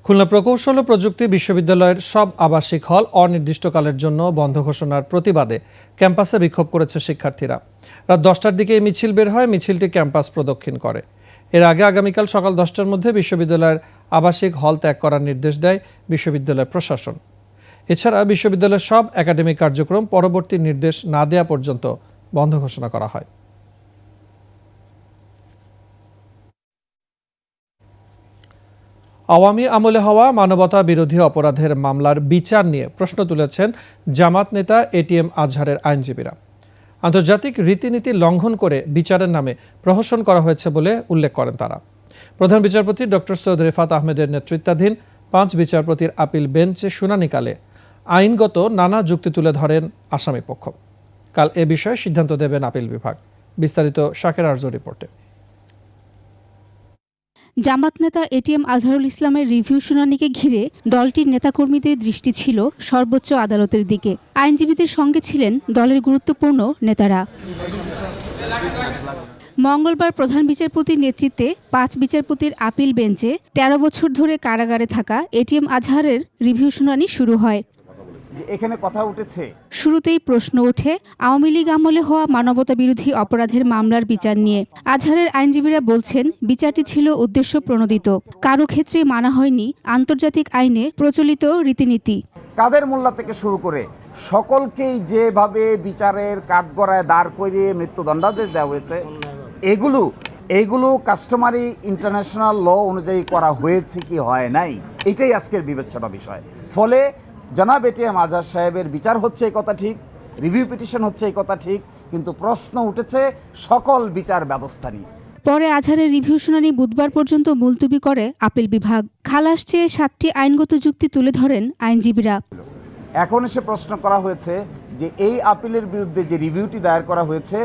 খুলনা প্রকৌশল ও প্রযুক্তি বিশ্ববিদ্যালয়ের সব আবাসিক হল অনির্দিষ্টকালের জন্য বন্ধ ঘোষণার প্রতিবাদে ক্যাম্পাসে বিক্ষোভ করেছে শিক্ষার্থীরা। রাত 10টার দিকে এই মিছিল বের হয়। মিছিলটি ক্যাম্পাস প্রদক্ষিণ করে। এর আগে আগামীকাল সকাল 10টার মধ্যে বিশ্ববিদ্যালয়ের আবাসিক হল ত্যাগ করার নির্দেশ দেয় বিশ্ববিদ্যালয় প্রশাসন। এছাড়া বিশ্ববিদ্যালয়ের সব একাডেমিক কার্যক্রম পরবর্তী নির্দেশ না দেওয়া পর্যন্ত বন্ধ ঘোষণা করা হয়। আওয়ামী আমলে হওয়া মানবতা বিরোধী অপরাধের মামলার বিচার নিয়ে প্রশ্ন তুলেছেন জামাত নেতা ATM আজহারের আইনজীবীরা। আন্তর্জাতিক রীতিনীতি লঙ্ঘন করে বিচারের নামে প্রহসন করা হয়েছে বলে উল্লেখ করেন তারা। প্রধান বিচারপতি ডক্টর সৈয়দ রেফাত আহমেদের নেতৃত্বাধীন 5 বিচারপতির আপিল বেঞ্চে শুনানিকালে আইনগত নানা যুক্তি তুলে ধরেন আসামি পক্ষ। কাল এ বিষয়ে সিদ্ধান্ত দেবেন আপিল বিভাগ। বিস্তারিত শাকের আরজু রিপোর্টে। জামাত নেতা এটিএম আজহারুল ইসলামের রিভিউ শুনানিকে ঘিরে দলটির নেতাকর্মীদের দৃষ্টি ছিল সর্বোচ্চ আদালতের দিকে। আইনজীবীদের সঙ্গে ছিলেন দলের গুরুত্বপূর্ণ নেতারা। মঙ্গলবার প্রধান বিচারপতির নেতৃত্বে 5 বিচারপতির আপিল বেঞ্চে 13 বছর ধরে কারাগারে থাকা এটিএম আজহারের রিভিউ শুনানি শুরু হয়। এখানে কথা উঠেছে, শুরুতেই প্রশ্ন ওঠে আওয়ামী লীগ আমলে হওয়া মানবতা বিরোধী অপরাধের মামলার বিচার নিয়ে। আজহারের আইনজীবীরা বলছেন বিচারটি ছিল উদ্দেশ্য প্রণোদিত, কারো ক্ষেত্রে মানা হয়নি আন্তর্জাতিক আইনে প্রচলিত রীতিনীতি। কাদের মোল্লা থেকে শুরু করে সকলকেই যেভাবে বিচারের কাঠগড়ায় দাঁড় করিয়ে মৃত্যুদণ্ডাদেশ দেওয়া হয়েছে, এগুলো কাস্টমারি ইন্টারন্যাশনাল ল অনুযায়ী করা হয়েছে কি হয় নাই, এটাই আজকের বিবেচনা বিষয়। ফলে জনাব এটিএম আজহার সাহেবের বিচার হচ্ছে এই কথা ঠিক, রিভিউ পিটিশন হচ্ছে এই কথা ঠিক, কিন্তু প্রশ্ন উঠেছে সকল বিচার ব্যবস্থা নিয়ে। পরে আজহারের রিভিউ শুনানি বুধবার পর্যন্ত মুলতবি করে আপিল বিভাগ। খালাস চেয়ে 7টি আইনগত যুক্তি তুলে ধরেন আইনজীবীরা। এখন এসে প্রশ্ন করা হয়েছে যে এই আপিলের বিরুদ্ধে যে রিভিউটি দায়ের করা হয়েছে,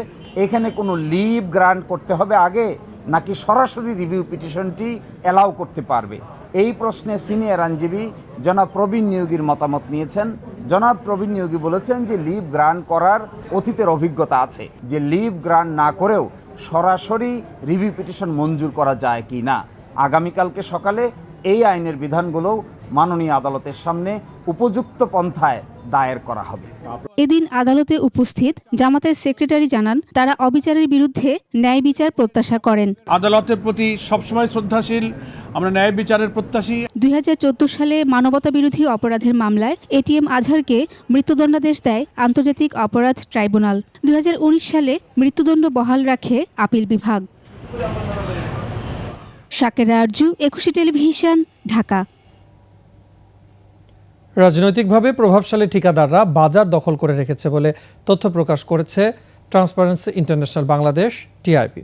এখানে কোনো লিভ গ্রান্ট করতে হবে আগে, নাকি সরাসরি রিভিউ পিটিশনটি অ্যালাউ করতে পারবে। এই প্রশ্নে সিনিয়র আইনজীবী জনাব প্রবীণ নিয়োগীর মতামত নিয়েছেন। জনাব প্রবীণ নিয়োগী বলেছেন যে লিভ গ্রান্ট করার অতীতের অভিজ্ঞতা আছে, যে লিভ গ্রান্ট না করেও সরাসরি রিভিউ পিটিশন মঞ্জুর করা যায় কি না। আগামীকালকে সকালে এই আইনের বিধানগুলো মাননীয় আদালতের সামনে উপযুক্ত পন্থায় দায়ের করা হবে। এদিন আদালতে উপস্থিত জামাতের সেক্রেটারি জানান, তারা অবিচারের বিরুদ্ধে ন্যায় বিচার প্রত্যাশা করেন। আদালতের প্রতি সবসময় শ্রদ্ধাশীল, আমরা ন্যায় বিচারের প্রত্যাশী। 2014 সালে মানবতা বিরোধী অপরাধের মামলায় এটিএম আজহারকে মৃত্যুদণ্ডাদেশ দেয় আন্তর্জাতিক অপরাধ ট্রাইব্যুনাল। 2019 সালে মৃত্যুদণ্ড বহাল রাখে আপিল বিভাগ। শাকের আরজু, 21 টেলিভিশন, ঢাকা। রাজনৈতিকভাবে প্রভাবশালী ঠিকাদাররা বাজার দখল করে রেখেছে বলে তথ্য প্রকাশ করেছে ট্রান্সপারেন্সি ইন্টারন্যাশনাল বাংলাদেশ টিআইবি।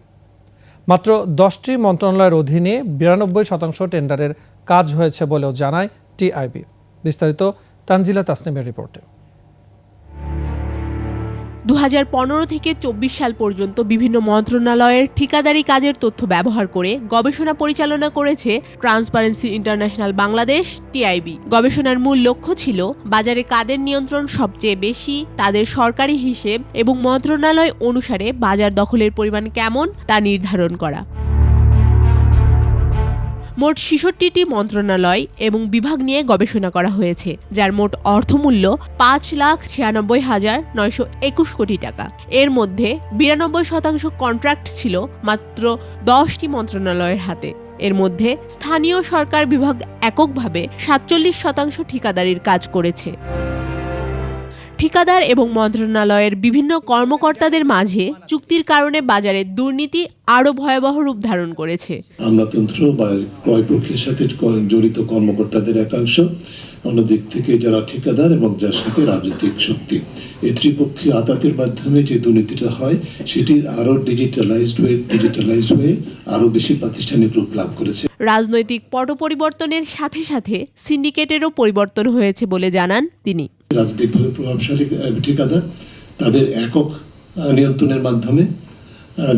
মাত্র 10টি মন্ত্রণালয়ের অধীনে 92% টেন্ডারের কাজ হয়েছে বলেও জানায় টিআইবি। বিস্তারিত তানজিলা তাসনিমের রিপোর্টে। 2015 থেকে 24 সাল পর্যন্ত বিভিন্ন মন্ত্রণালয়ের ঠিকাদারি কাজের তথ্য ব্যবহার করে গবেষণা পরিচালনা করেছে ট্রান্সপারেন্সি ইন্টারন্যাশনাল বাংলাদেশ টিআইবি। গবেষণার মূল লক্ষ্য ছিল বাজারে কাদের নিয়ন্ত্রণ সবচেয়ে বেশি, তাদের সরকারি হিসেব এবং মন্ত্রণালয় অনুসারে বাজার দখলের পরিমাণ কেমন তা নির্ধারণ করা। মোট 66টি মন্ত্রণালয় এবং বিভাগ নিয়ে গবেষণা করা হয়েছে, যার মোট অর্থমূল্য 5,96,921 কোটি টাকা। এর মধ্যে 92% কন্ট্রাক্ট ছিল মাত্র 10টি মন্ত্রণালয়ের হাতে। এর মধ্যে স্থানীয় সরকার বিভাগ এককভাবে 47% ঠিকাদারির কাজ করেছে। ঠিকাদার এবং মন্ত্রণালয়ের বিভিন্ন কর্মকর্তাদের মাঝে চুক্তির কারণে বাজারে দুর্নীতি আরও ভয়াবহ রূপ ধারণ করেছে। আমলাতন্ত্র বা ক্রয় প্রক্রিয়ার সাথে জড়িত কর্মকর্তাদের একাংশ, অন্যদিক থেকে যারা ঠিকাদার এবং যার সাথে রাজনৈতিক শক্তি, এই ত্রিপক্ষীয় আদালতের মাধ্যমে যে দুর্নীতিটা হয় সেটি আরও ডিজিটালাইজড হয়ে আরও বেশি প্রাতিষ্ঠানিক রূপ লাভ করেছে। রাজনৈতিক পট পরিবর্তনের সাথে সাথে সিন্ডিকেটেরও পরিবর্তন হয়েছে বলে জানান তিনি। রাজনৈতিকভাবে প্রভাবশালী ঠিকাদার তাদের একক নিয়ন্ত্রণের মাধ্যমে,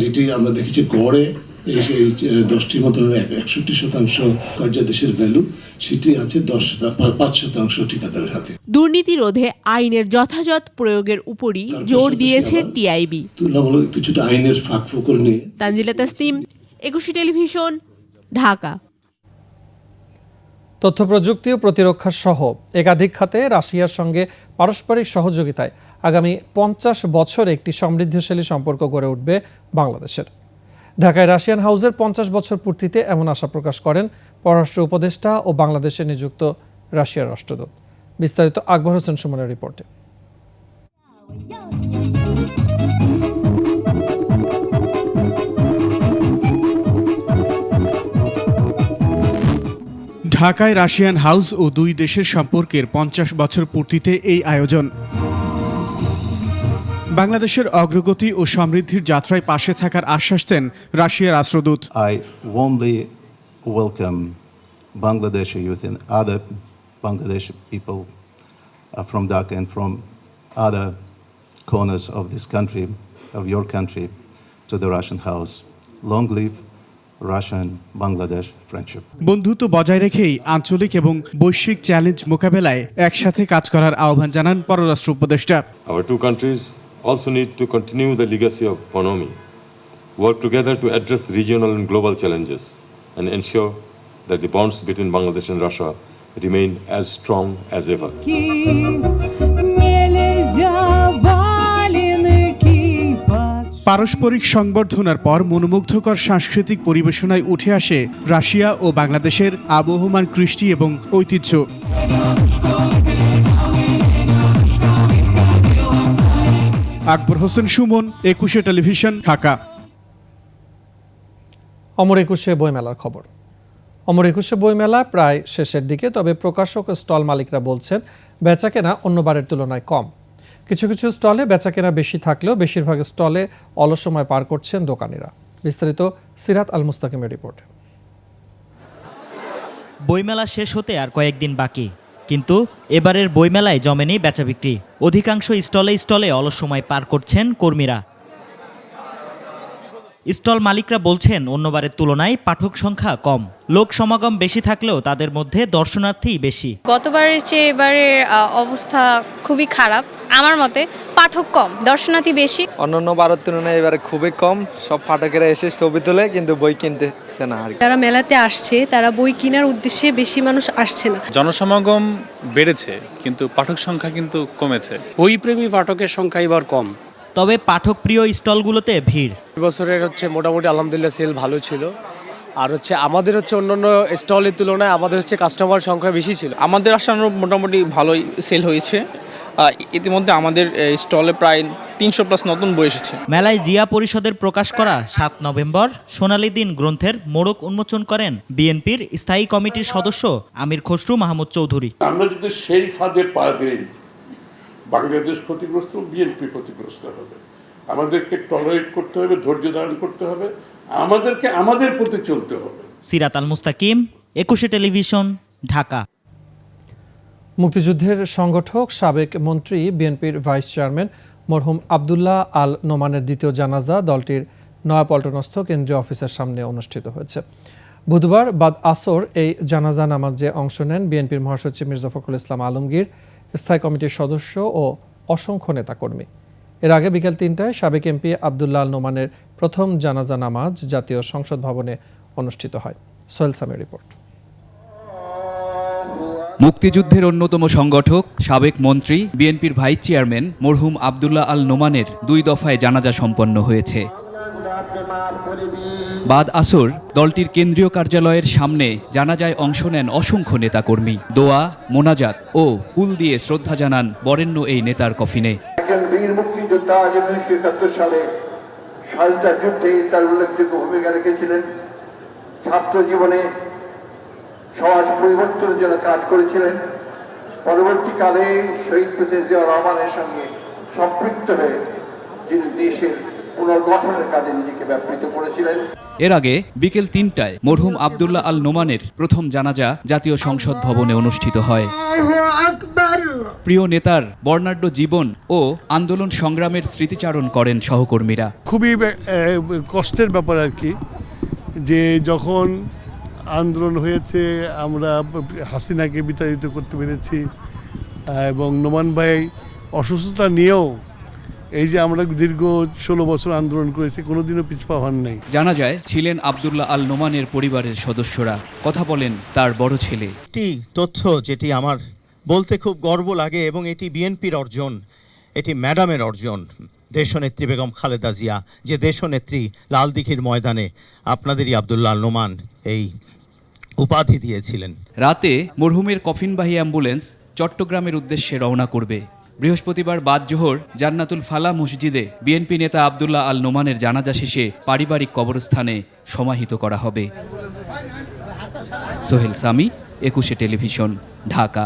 যেটি আমরা দেখেছি গড়ে এই 10টির মতো 61% কার্যাদেশের ভ্যালু, সেটি আছে 5% ঠিকাদারের হাতে। দুর্নীতি রোধে আইনের যথাযথ প্রয়োগের উপরই জোর দিয়েছে টিআইবি। তুলনামূলক কিছুটা আইনের ফাঁকফোকর নিয়ে। তানজিলা তাসনিম, 21 টেলিভিশন, ঢাকা। তথ্য প্রযুক্তি ও প্রতিরক্ষা সহ একাধিক খাতে রাশিয়ার সঙ্গে পারস্পরিক সহযোগিতায় আগামী 50 বছরে একটি সমৃদ্ধশালী সম্পর্ক গড়ে উঠবে বাংলাদেশের। ঢাকায় রাশিয়ান হাউসের 50 বছর পূর্তিতে এমন আশা প্রকাশ করেন পররাষ্ট্র উপদেষ্টা ও বাংলাদেশে নিযুক্ত রাশিয়ার রাষ্ট্রদূত। বিস্তারিত আকবর হোসেন সুমনের রিপোর্টে। ঢাকায় রাশিয়ান হাউস ও দুই দেশের সম্পর্কের 50 বছর পূর্তিতে এই আয়োজন। বাংলাদেশের অগ্রগতি ও সমৃদ্ধির যাত্রায় পাশে থাকার আশ্বাস দেন রাশিয়ার রাষ্ট্রদূত। I warmly welcome Bangladeshi youth and other Bangladeshi people from Dhaka and from other corners of this country, of your country, to the Russian house. Long live Russian-Bangladesh friendship. বন্ধুত্ব বজায় রেখেই আঞ্চলিক এবং বৈশ্বিক চ্যালেঞ্জ মোকাবেলায় একসাথে কাজ করার আহ্বান জানান পররাষ্ট্র উপদেষ্টা। Our two countries also need to continue the legacy of bonhomie, work together to address regional and global challenges, and ensure that the bonds between Bangladesh and Russia remain as strong as ever. পারস্পরিক সংবর্ধনার পর মনোমুগ্ধকর সাংস্কৃতিক পরিবেশনায় উঠে আসে Russia ও বাংলাদেশের আবহমান কৃষ্টি এবং ঐতিহ্য। আকবর হোসেন সুমন, 21 টেলিভিশন, ঢাকা। অমর 21 বইমেলার খবর। অমর 21 বইমেলা প্রায় শেষের দিকে, তবে প্রকাশক ও স্টল মালিকরা বলছেন বেচাকেনা অন্যবারের তুলনায় কম। কিছু কিছু স্টলে বেচাকেনা বেশি থাকলেও বেশিরভাগ স্টলে অলস সময় পার করছেন দোকানিরা। বিস্তারিত সিরাত আল মুস্তাকিমের রিপোর্ট। বইমেলা শেষ হতে আর কয়েকদিন বাকি, কিন্তু এবারের বইমেলায় জমেনি বেচাবিক্রি। অধিকাংশ স্টলে স্টলে অলস সময় পার করছেন কর্মীরা। স্টল মালিকরা বলছেন অন্যবারের তুলনায় পাঠক সংখ্যা কম। লোক সমাগম বেশি থাকলেও তাদের মধ্যে দর্শনার্থী বেশি। গতবারের চেয়ে এবারের অবস্থা খুবই খারাপ আমার মতে। পাঠক কম, দর্শনার্থী বেশি। অন্যান্য বারের তুলনায় এবারে খুবই কম। সব পাঠকেরা এসে ছবি তোলে, কিন্তু বই কিনতেছে না। যারা মেলাতে আসছে তারা বই কেনার উদ্দেশ্যে বেশি মানুষ আসছে না। জনসমাগম বেড়েছে, কিন্তু পাঠক সংখ্যা কিন্তু কমেছে। বইপ্রেমী পাঠকের সংখ্যা এবার কম। তবে পাঠক প্রিয় স্টলগুলোতে ভিড়। বছরের মোটামুটি আলহামদুলিল্লাহ সেল ভালো ছিল। আর আমাদের অন্যান্য স্টলের তুলনায় আমাদের কাস্টমার সংখ্যা বেশি ছিল। আমাদের আসানোর মোটামুটি ভালোই সেল হয়েছে। ইতিমধ্যে আমাদের স্টলে প্রায় 300+ নতুন বই এসেছে। মেলায় জিয়া পরিষদের প্রকাশ করা 7 নভেম্বর সোনালী দিন গ্রন্থের মোড়ক উন্মোচন করেন বিএনপির স্থায়ী কমিটির সদস্য আমির খসরু মাহমুদ চৌধুরী। আমরা যদি সেই ফাঁদে পা দেই, বাংলাদেশ ক্ষতিগ্রস্ত, বিএনপি ক্ষতিগ্রস্ত হবে। আমাদেরকে টলারেট করতে হবে, ধৈর্য ধারণ করতে হবে, আমাদেরকে আমাদের পথে চলতে হবে। সিরাত আল মুস্তাকিম, 21 টেলিভিশন, ঢাকা। মুক্তিযুদ্ধের সংগঠক সাবেক মন্ত্রী বিএনপির ভাইস চেয়ারম্যান মরহুম আবদুল্লাহ আল নোমানের দ্বিতীয় জানাজা দলটির নয়াপল্টনস্থ কেন্দ্রীয় অফিসের সামনে অনুষ্ঠিত হয়েছে। বুধবার বাদ আসর এই জানাজা নামাজে অংশ নেন বিএনপির মহাসচিব মির্জা ফখরুল ইসলাম আলমগীর, স্থায়ী কমিটির সদস্য ও অসংখ্য নেতাকর্মী। এর আগে বিকেল 3টায় সাবেক এমপি আবদুল্লাহ আল নোমানের প্রথম জানাজা নামাজ জাতীয় সংসদ ভবনে অনুষ্ঠিত হয়। সোহেল সামের রিপোর্ট। মুক্তিযুদ্ধের অন্যতম সংগঠক সাবেক মন্ত্রী বিএনপির ভাইস চেয়ারম্যান মরহুম আবদুল্লাহ আল নোমানের 2 দফায় জানাজা সম্পন্ন হয়েছে। বাদ আসর দলটির কেন্দ্রীয় কার্যালয়ের সামনে জানাজায় অংশ নেন অসংখ্য নেতাকর্মী। দোয়া, মোনাজাত ও ফুল দিয়ে শ্রদ্ধা জানান বরেণ্য এই নেতার কফিনে। একজন বীর মুক্তিযোদ্ধা 1971 সালে স্বাধীনতা যুদ্ধে তার উল্লেখযোগ্য ভূমিকা রেখেছিলেন। ছাত্র জীবনে সমাজ পরিবর্তনের জন্য কাজ করেছিলেন। পরবর্তীকালে শহীদ প্রেসিডেন্ট জিয়াউর রহমানের সঙ্গে সম্পৃক্ত হয়ে যিনি দেশের পুনর্গঠনের কাজে নিজেকে ব্যাপৃত করেছিলেন। এর আগে বিকেল 3টায় মরহুম আবদুল্লাহ আল নোমানের প্রথম জানাজা জাতীয় সংসদ ভবনে অনুষ্ঠিত হয়। প্রিয় নেতার বর্ণাঢ্য জীবন ও আন্দোলন সংগ্রামের স্মৃতিচারণ করেন সহকর্মীরা। খুবই কষ্টের ব্যাপার আর কি, যে যখন আন্দোলন হয়েছে আমরা হাসিনাকে বিতাড়িত করতে পেরেছি, এবং নোমান ভাই অসুস্থতা নিয়েও এই যে আমরা দীর্ঘ 16 বছর আন্দোলন করেছি, কোনোদিনও পিছপা হন নাই। জানা যায় ছিলেন আবদুল্লাহ আল নোমানের পরিবারের সদস্যরা। কথা বলেন তার বড় ছেলে। একটি তথ্য যেটি আমার বলতে খুব গর্ব লাগে, এবং এটি বিএনপির অর্জন, এটি ম্যাডামের অর্জন, দেশনেত্রী বেগম খালেদা জিয়া, যে দেশনেত্রী লালদিঘির ময়দানে আপনাদেরই আবদুল্লাহ আল নোমান এই উপাধি দিয়েছিলেন। রাতে মরহুমের কফিনবাহী অ্যাম্বুলেন্স চট্টগ্রামের উদ্দেশ্যে রওনা করবে। বৃহস্পতিবার বাদ জোহর জান্নাতুল ফালা মসজিদে বিএনপি নেতা আবদুল্লাহ আল নোমানের জানাজা শেষে পারিবারিক কবরস্থানে সমাহিত করা হবে। সোহেল সামি, 21 টেলিভিশন, ঢাকা।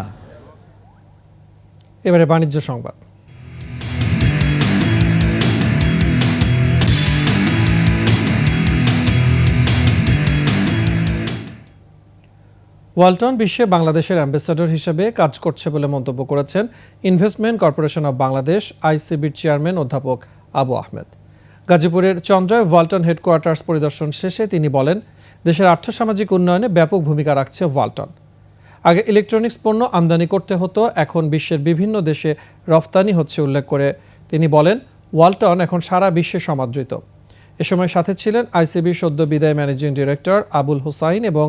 এবারে বাণিজ্য সংবাদ। ওয়ালটন বিশ্বে বাংলাদেশের অ্যাম্বাসেডর হিসেবে কাজ করছে বলে মন্তব্য করেছেন ইনভেস্টমেন্ট কর্পোরেশন অব বাংলাদেশ আইসিবির চেয়ারম্যান অধ্যাপক আবু আহমেদ। গাজীপুরের চন্দ্রায় ওয়ালটন হেডকোয়ার্টার্স পরিদর্শন শেষে তিনি বলেন, দেশের আর্থসামাজিক উন্নয়নে ব্যাপক ভূমিকা রাখছে ওয়ালটন। আগে ইলেকট্রনিক্স পণ্য আমদানি করতে হতো, এখন বিশ্বের বিভিন্ন দেশে রফতানি হচ্ছে উল্লেখ করে তিনি বলেন, ওয়ালটন এখন সারা বিশ্বে সমাদৃত। এ সময় সাথে ছিলেন আইসিবি সদ্য বিদায় ম্যানেজিং ডিরেক্টর আবুল হুসাইন এবং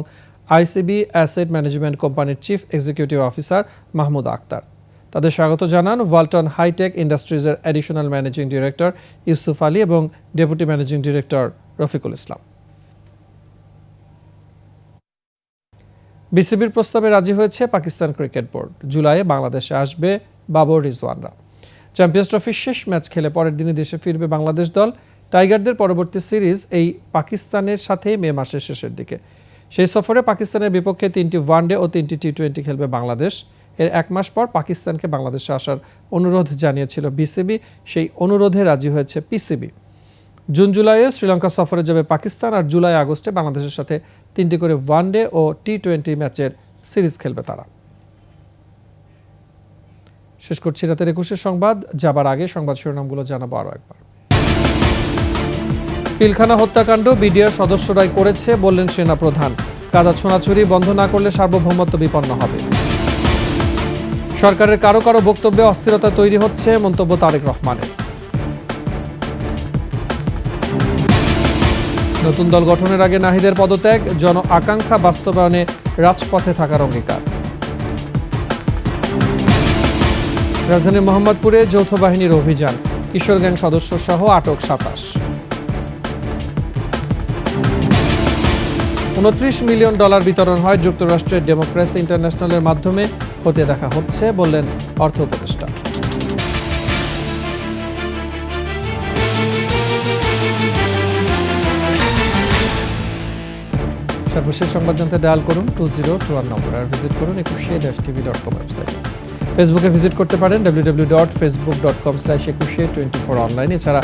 আইসিবি অ্যাসেট ম্যানেজমেন্ট কোম্পানির chief executive officer Mahmud Akhtar. তাদের স্বাগত জানান ওয়ালটন হাইটেক ইন্ডাস্ট্রিজের additional managing director Yusuf Ali এবং deputy managing director Rafiqul Islam. বিসিবির প্রস্তাবে রাজি হয়েছে পাকিস্তান ক্রিকেট বোর্ড। জুলাইয়ে বাংলাদেশে আসবে বাবর রিজওয়ানরা। চ্যাম্পিয়ন্স ট্রফির শেষ ম্যাচ খেলে পরের দিনই দেশে ফিরবে বাংলাদেশ দল। টাইগারদের পরবর্তী সিরিজ এই পাকিস্তানের সাথে মে মাসের শেষের দিকে। সেই সফরে পাকিস্তানের বিপক্ষে 3টি ওয়ানডে ও 3টি টি-20 খেলবে বাংলাদেশ। এর এক মাস পর পাকিস্তানকে বাংলাদেশে আসার অনুরোধ জানিয়েছিল বিসিবি, সেই অনুরোধে রাজি হয়েছে পিসিবি। জুন জুলাইয়ে শ্রীলঙ্কা সফরে যাবে পাকিস্তান, আর জুলাই আগস্টে বাংলাদেশের সাথে 3টি করে ওয়ানডে ও টি-20 ম্যাচের সিরিজ খেলবে তারা। শেষ করছি রাতের 21 সংবাদ। যাবার আগে সংবাদ শিরোনামগুলো জানাবো আরও একবার। পিলখানা হত্যাকাণ্ড বিডিআর সদস্যরাই করেছে বললেন সেনাপ্রধান। কাদা ছোঁড়াছুড়ি বন্ধ না করলে সার্বভৌমত্ব বিপন্ন হবে। সরকারের কারো কারো বক্তব্যে অস্থিরতা তৈরি হচ্ছে, মন্তব্য তারেক রহমানের। নতুন দল গঠনের আগে নাহিদের পদত্যাগ, জন আকাঙ্ক্ষা বাস্তবায়নে রাজপথে থাকার অঙ্গীকার। রাজধানীর মোহাম্মদপুরে যৌথ বাহিনীর অভিযান, কিশোর গ্যাং সদস্য সহ আটক 27। $29 মিলিয়ন বিতরণ হয় যুক্তরাষ্ট্রের ডেমোক্রেসি ইন্টারন্যাশনালের মাধ্যমে, হতে দেখা হচ্ছে বললেন অর্থ উপদেষ্টা। সর্বশেষ সংবাদ জানতে ডায়াল করুন 2021 নম্বর, আর ভিজিট করুন ecushey-tv.com ওয়েবসাইট। ফেসবুকে ভিজিট করতে পারেন www.facebook.com/ecushey24 অনলাইন। এছাড়া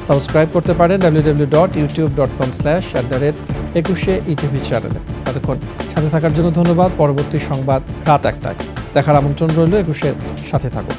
সাবস্ক্রাইব করতে পারেন www.youtube.com/ecushey-etv চ্যানেলে। এতক্ষণ সাথে থাকার জন্য ধন্যবাদ। পরবর্তী সংবাদ রাত 1টায় দেখার আমন্ত্রণ রইল। একুশের সাথে থাকুন।